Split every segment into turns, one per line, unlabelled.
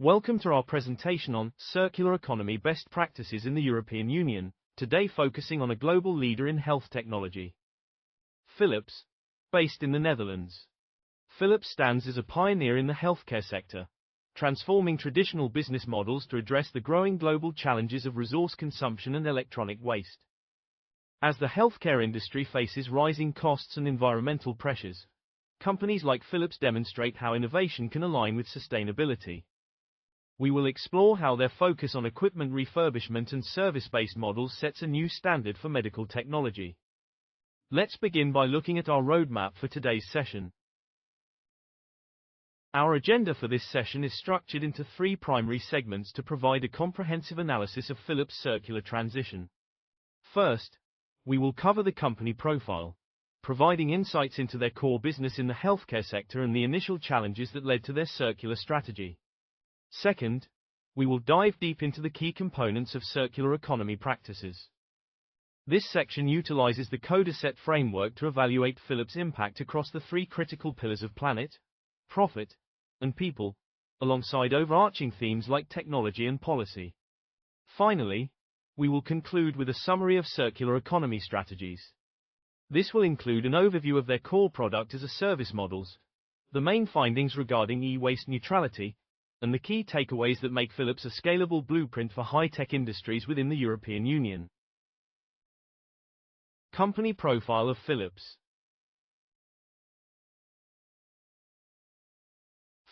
Welcome to our presentation on circular economy best practices in the European Union, today focusing on a global leader in health technology. Philips, based in the Netherlands. Philips stands as a pioneer in the healthcare sector, transforming traditional business models to address the growing global challenges of resource consumption and electronic waste. As the healthcare industry faces rising costs and environmental pressures, companies like Philips demonstrate how innovation can align with sustainability. We will explore how their focus on equipment refurbishment and service-based models sets a new standard for medical technology. Let's begin by looking at our roadmap for today's session. Our agenda for this session is structured into three primary segments to provide a comprehensive analysis of Philips' circular transition. First, we will cover the company profile, providing insights into their core business in the healthcare sector and the initial challenges that led to their circular strategy. Second, we will dive deep into the key components of circular economy practices. This section utilizes the KODECET framework to evaluate Philips' impact across the three critical pillars of planet, profit, and people, alongside overarching themes like technology and policy. Finally, we will conclude with a summary of circular economy strategies. This will include an overview of their core product as a service models, the main findings regarding e-waste neutrality, and the key takeaways that make Philips a scalable blueprint for high-tech industries within the European Union. Company profile of Philips.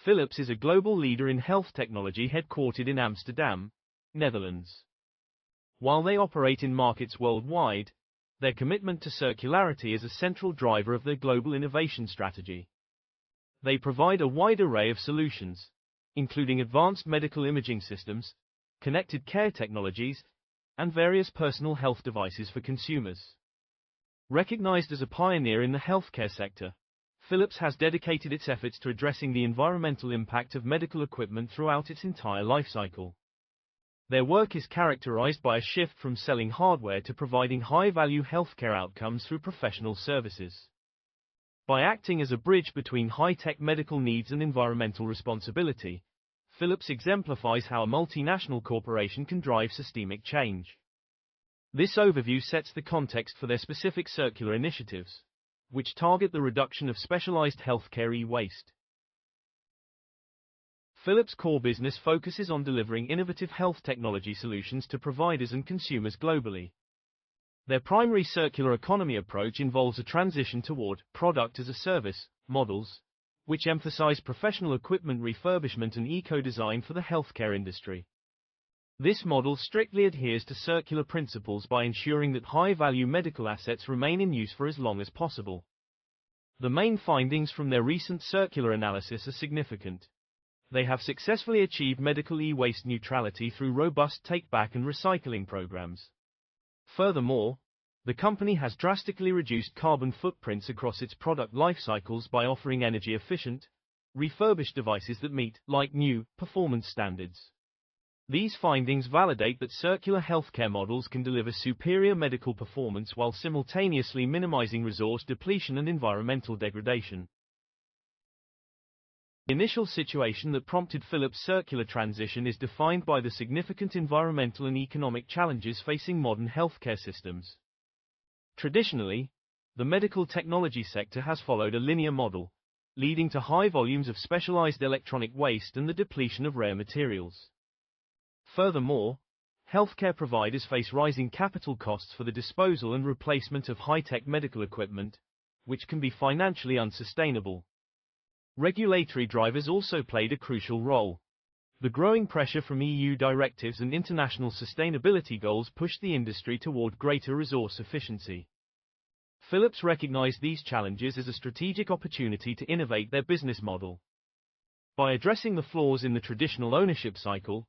Philips is a global leader in health technology headquartered in Amsterdam, Netherlands. While they operate in markets worldwide, their commitment to circularity is a central driver of their global innovation strategy. They provide a wide array of solutions, including advanced medical imaging systems, connected care technologies, and various personal health devices for consumers. Recognized as a pioneer in the healthcare sector, Philips has dedicated its efforts to addressing the environmental impact of medical equipment throughout its entire life cycle. Their work is characterized by a shift from selling hardware to providing high-value healthcare outcomes through professional services. By acting as a bridge between high-tech medical needs and environmental responsibility, Philips exemplifies how a multinational corporation can drive systemic change. This overview sets the context for their specific circular initiatives, which target the reduction of specialized healthcare e-waste. Philips' core business focuses on delivering innovative health technology solutions to providers and consumers globally. Their primary circular economy approach involves a transition toward product as a service models, which emphasize professional equipment refurbishment and eco-design for the healthcare industry. This model strictly adheres to circular principles by ensuring that high-value medical assets remain in use for as long as possible. The main findings from their recent circular analysis are significant. They have successfully achieved medical e-waste neutrality through robust take-back and recycling programs. Furthermore, the company has drastically reduced carbon footprints across its product life cycles by offering energy-efficient, refurbished devices that meet, like new, performance standards. These findings validate that circular healthcare models can deliver superior medical performance while simultaneously minimizing resource depletion and environmental degradation. The initial situation that prompted Philips' circular transition is defined by the significant environmental and economic challenges facing modern healthcare systems. Traditionally, the medical technology sector has followed a linear model, leading to high volumes of specialized electronic waste and the depletion of rare materials. Furthermore, healthcare providers face rising capital costs for the disposal and replacement of high-tech medical equipment, which can be financially unsustainable. Regulatory drivers also played a crucial role. The growing pressure from EU directives and international sustainability goals pushed the industry toward greater resource efficiency. Philips recognized these challenges as a strategic opportunity to innovate their business model. By addressing the flaws in the traditional ownership cycle,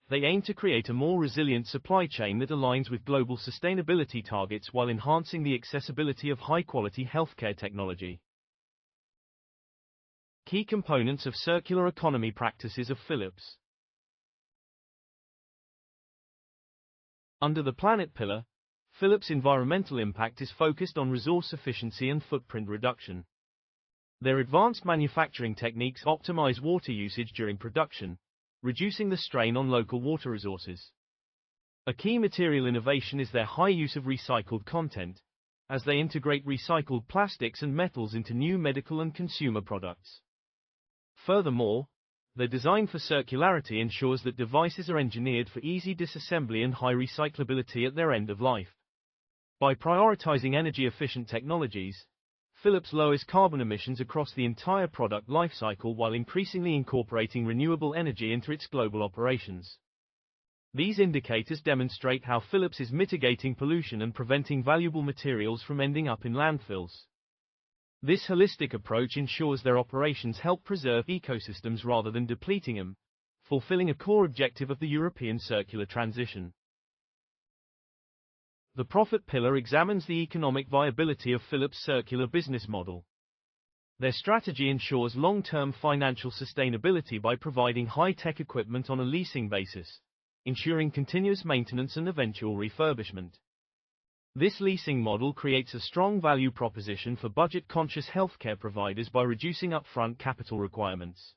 they aim to create a more resilient supply chain that aligns with global sustainability targets while enhancing the accessibility of high-quality healthcare technology. Key components of circular economy practices of Philips. Under the planet pillar, Philips' environmental impact is focused on resource efficiency and footprint reduction. Their advanced manufacturing techniques optimize water usage during production, reducing the strain on local water resources. A key material innovation is their high use of recycled content, as they integrate recycled plastics and metals into new medical and consumer products. Furthermore, their design for circularity ensures that devices are engineered for easy disassembly and high recyclability at their end of life. By prioritizing energy-efficient technologies, Philips lowers carbon emissions across the entire product lifecycle while increasingly incorporating renewable energy into its global operations. These indicators demonstrate how Philips is mitigating pollution and preventing valuable materials from ending up in landfills. This holistic approach ensures their operations help preserve ecosystems rather than depleting them, fulfilling a core objective of the European circular transition. The profit pillar examines the economic viability of Philips' circular business model. Their strategy ensures long-term financial sustainability by providing high-tech equipment on a leasing basis, ensuring continuous maintenance and eventual refurbishment. This leasing model creates a strong value proposition for budget-conscious healthcare providers by reducing upfront capital requirements.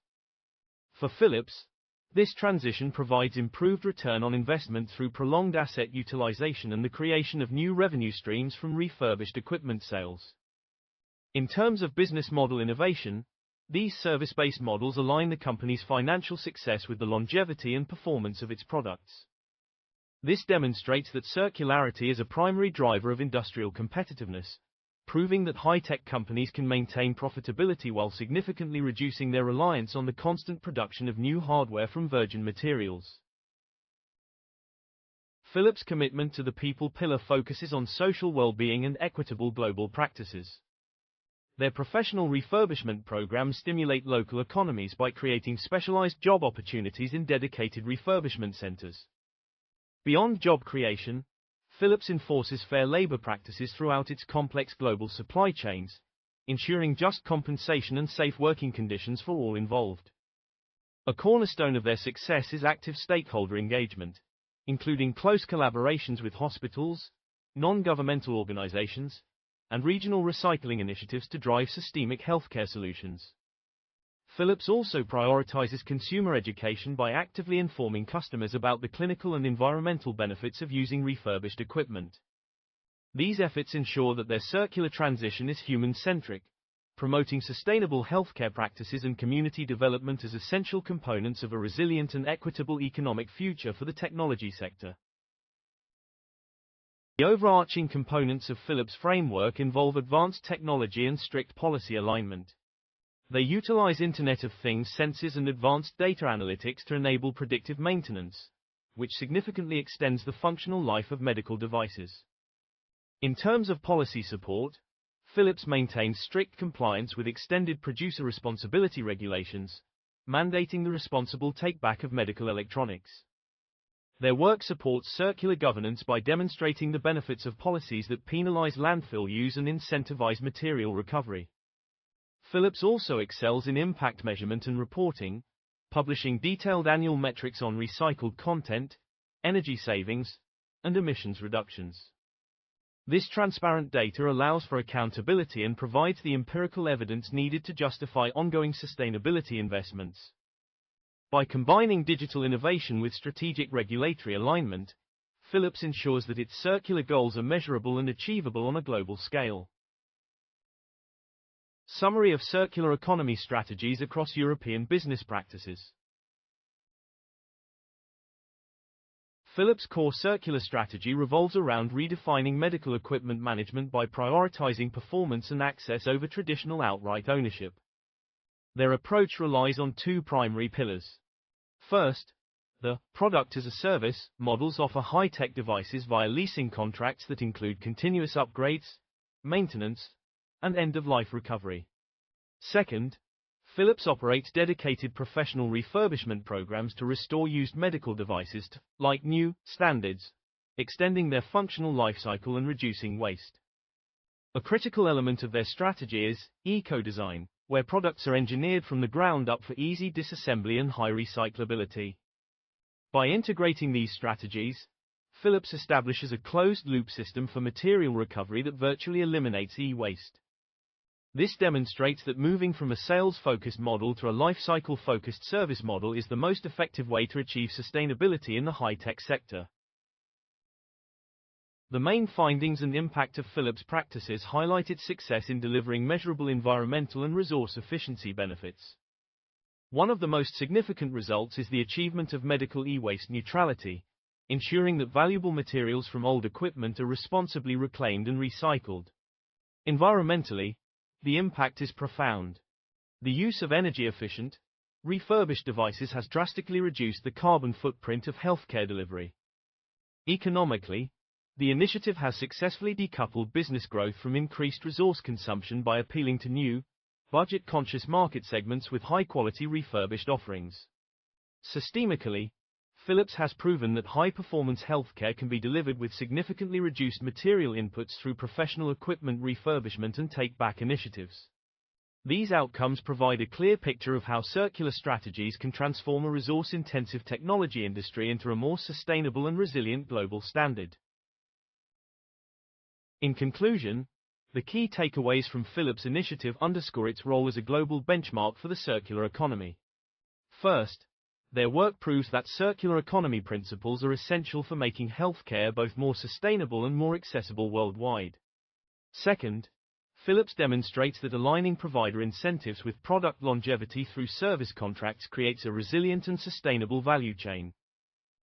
For Philips, this transition provides improved return on investment through prolonged asset utilization and the creation of new revenue streams from refurbished equipment sales. In terms of business model innovation, these service-based models align the company's financial success with the longevity and performance of its products. This demonstrates that circularity is a primary driver of industrial competitiveness, proving that high-tech companies can maintain profitability while significantly reducing their reliance on the constant production of new hardware from virgin materials. Philips' commitment to the people pillar focuses on social well-being and equitable global practices. Their professional refurbishment programs stimulate local economies by creating specialized job opportunities in dedicated refurbishment centers. Beyond job creation, Philips enforces fair labor practices throughout its complex global supply chains, ensuring just compensation and safe working conditions for all involved. A cornerstone of their success is active stakeholder engagement, including close collaborations with hospitals, non-governmental organizations, and regional recycling initiatives to drive systemic healthcare solutions. Philips also prioritizes consumer education by actively informing customers about the clinical and environmental benefits of using refurbished equipment. These efforts ensure that their circular transition is human-centric, promoting sustainable healthcare practices and community development as essential components of a resilient and equitable economic future for the technology sector. The overarching components of Philips' framework involve advanced technology and strict policy alignment. They utilize Internet of Things sensors and advanced data analytics to enable predictive maintenance, which significantly extends the functional life of medical devices. In terms of policy support, Philips maintains strict compliance with extended producer responsibility regulations, mandating the responsible take-back of medical electronics. Their work supports circular governance by demonstrating the benefits of policies that penalize landfill use and incentivize material recovery. Philips also excels in impact measurement and reporting, publishing detailed annual metrics on recycled content, energy savings, and emissions reductions. This transparent data allows for accountability and provides the empirical evidence needed to justify ongoing sustainability investments. By combining digital innovation with strategic regulatory alignment, Philips ensures that its circular goals are measurable and achievable on a global scale. Summary of circular economy strategies across European business practices. Philips' core circular strategy revolves around redefining medical equipment management by prioritizing performance and access over traditional outright ownership. Their approach relies on two primary pillars. First, the product-as-a-service models offer high-tech devices via leasing contracts that include continuous upgrades, maintenance, and end-of-life recovery. Second, Philips operates dedicated professional refurbishment programs to restore used medical devices to, like new, standards, extending their functional lifecycle and reducing waste. A critical element of their strategy is eco-design, where products are engineered from the ground up for easy disassembly and high recyclability. By integrating these strategies, Philips establishes a closed-loop system for material recovery that virtually eliminates e-waste. This demonstrates that moving from a sales-focused model to a life-cycle-focused service model is the most effective way to achieve sustainability in the high-tech sector. The main findings and impact of Philips' practices highlight its success in delivering measurable environmental and resource efficiency benefits. One of the most significant results is the achievement of medical e-waste neutrality, ensuring that valuable materials from old equipment are responsibly reclaimed and recycled. Environmentally, the impact is profound. The use of energy-efficient, refurbished devices has drastically reduced the carbon footprint of healthcare delivery. Economically, the initiative has successfully decoupled business growth from increased resource consumption by appealing to new, budget-conscious market segments with high-quality refurbished offerings. Systemically, Philips has proven that high-performance healthcare can be delivered with significantly reduced material inputs through professional equipment refurbishment and take-back initiatives. These outcomes provide a clear picture of how circular strategies can transform a resource-intensive technology industry into a more sustainable and resilient global standard. In conclusion, the key takeaways from Philips' initiative underscore its role as a global benchmark for the circular economy. First, their work proves that circular economy principles are essential for making healthcare both more sustainable and more accessible worldwide. Second, Philips demonstrates that aligning provider incentives with product longevity through service contracts creates a resilient and sustainable value chain.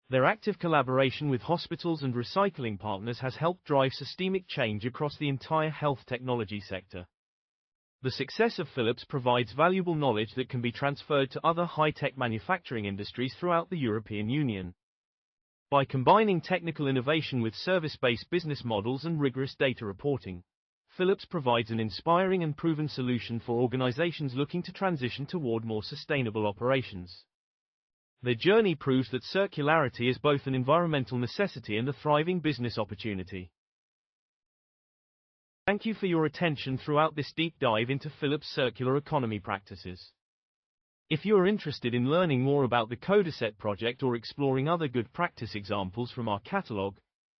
Their active collaboration with hospitals and recycling partners has helped drive systemic change across the entire health technology sector. The success of Philips provides valuable knowledge that can be transferred to other high-tech manufacturing industries throughout the European Union. By combining technical innovation with service-based business models and rigorous data reporting, Philips provides an inspiring and proven solution for organizations looking to transition toward more sustainable operations. Their journey proves that circularity is both an environmental necessity and a thriving business opportunity. Thank you for your attention throughout this deep dive into Philips' circular economy practices. If you are interested in learning more about the KODECET project or exploring other good practice examples from our catalog,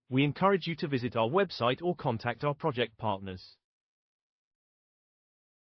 we encourage you to visit our website or contact our project partners.